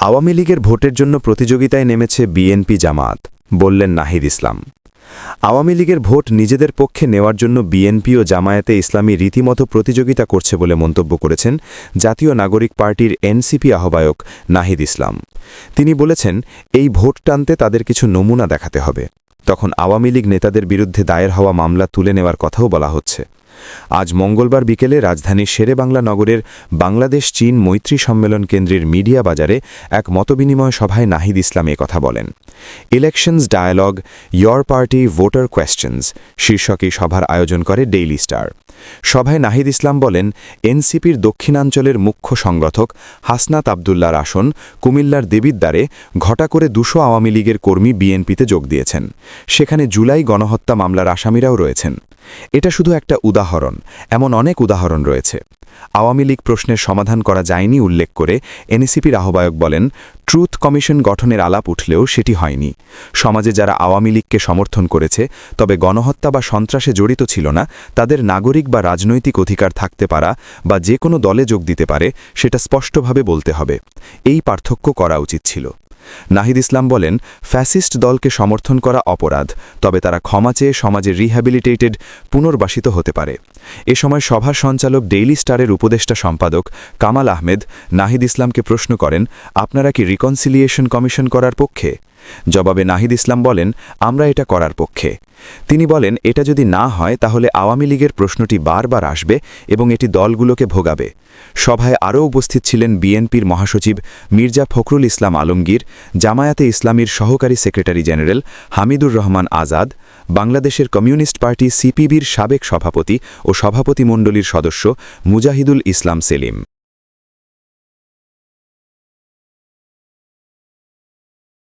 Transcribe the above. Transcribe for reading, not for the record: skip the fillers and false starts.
আওয়ামী লীগের ভোটের জন্য প্রতিযোগিতায় নেমেছে বিএনপি জামায়াত, বললেন নাহিদ ইসলাম। আওয়ামী লীগের ভোট নিজেদের পক্ষে নেওয়ার জন্য বিএনপি ও জামায়াতে ইসলামী রীতিমতো প্রতিযোগিতা করছে বলে মন্তব্য করেছেন জাতীয় নাগরিক পার্টির এনসিপি আহ্বায়ক নাহিদ ইসলাম। তিনি বলেছেন, এই ভোট টানতে তাদের কিছু নমুনা দেখাতে হবে। তখন আওয়ামী লীগ নেতাদের বিরুদ্ধে দায়ের হওয়া মামলা তুলে নেওয়ার কথাও বলা হচ্ছে। আজ মঙ্গলবার বিকেলে রাজধানীর শেরেবাংলা নগরের বাংলাদেশ চীন মৈত্রী সম্মেলন কেন্দ্রের মিডিয়া বাজারে এক মতবিনিময় সভায় নাহিদ ইসলাম কথা বলেন। Elections dialogue, your party voter questions শীর্ষক এই সভার আয়োজন করে ডেইলি স্টার। সভায় নাহিদ ইসলাম বলেন, এনসিপির দক্ষিণাঞ্চলের মুখ্য সংগঠক হাসনাত আবদুল্লার আসন কুমিল্লার দেবিদ্বারে ঘটা করে ২০০ আওয়ামী লীগের কর্মী বিএনপিতে যোগ দিয়েছেন। সেখানে জুলাই গণহত্যা মামলার আসামিরাও রয়েছেন। এটা শুধু একটা উদাহরণ, এমন অনেক উদাহরণ রয়েছে। আওয়ামী লীগ প্রশ্নের সমাধান করা যায়নি উল্লেখ করে এনসিপির আহ্বায়ক বলেন, ট্রুথ কমিশন গঠনের আলাপ উঠলেও সেটি হয়নি। সমাজে যারা আওয়ামী লীগকে সমর্থন করেছে তবে গণহত্যা বা সন্ত্রাসে জড়িত ছিল না, তাদের নাগরিক বা রাজনৈতিক অধিকার থাকতে পারা বা যে কোনো দলে যোগ দিতে পারে, সেটা স্পষ্টভাবে বলতে হবে। এই পার্থক্য করা উচিত ছিল। নাহিদ ইসলাম বলেন, ফ্যাসিস্ট দলকে সমর্থন করা অপরাধ, তবে তারা ক্ষমা চেয়ে সমাজে রিহ্যাবিলিটেটেড পুনর্বাসিত হতে পারে। এ সময় সভার সঞ্চালক ডেইলি স্টারের উপদেষ্টা সম্পাদক কামাল আহমেদ নাহিদ ইসলামকে প্রশ্ন করেন, আপনারা কি রিকনসিলিয়েশন কমিশন করার পক্ষে? জবাবে নাহিদ ইসলাম বলেন, আমরা এটা করার পক্ষে। তিনি বলেন, এটা যদি না হয় তাহলে আওয়ামী লীগের প্রশ্নটি বারবার আসবে এবং এটি দলগুলোকে ভোগাবে। সভায় আরও উপস্থিত ছিলেন বিএনপির মহাসচিব মির্জা ফখরুল ইসলাম আলমগীর, জামায়াতে ইসলামীর সহকারী সেক্রেটারি জেনারেল হামিদুর রহমান আজাদ, বাংলাদেশের কমিউনিস্ট পার্টি সিপিবির সাবেক সভাপতি ও সভাপতিমণ্ডলীর সদস্য মুজাহিদুল ইসলাম সেলিম।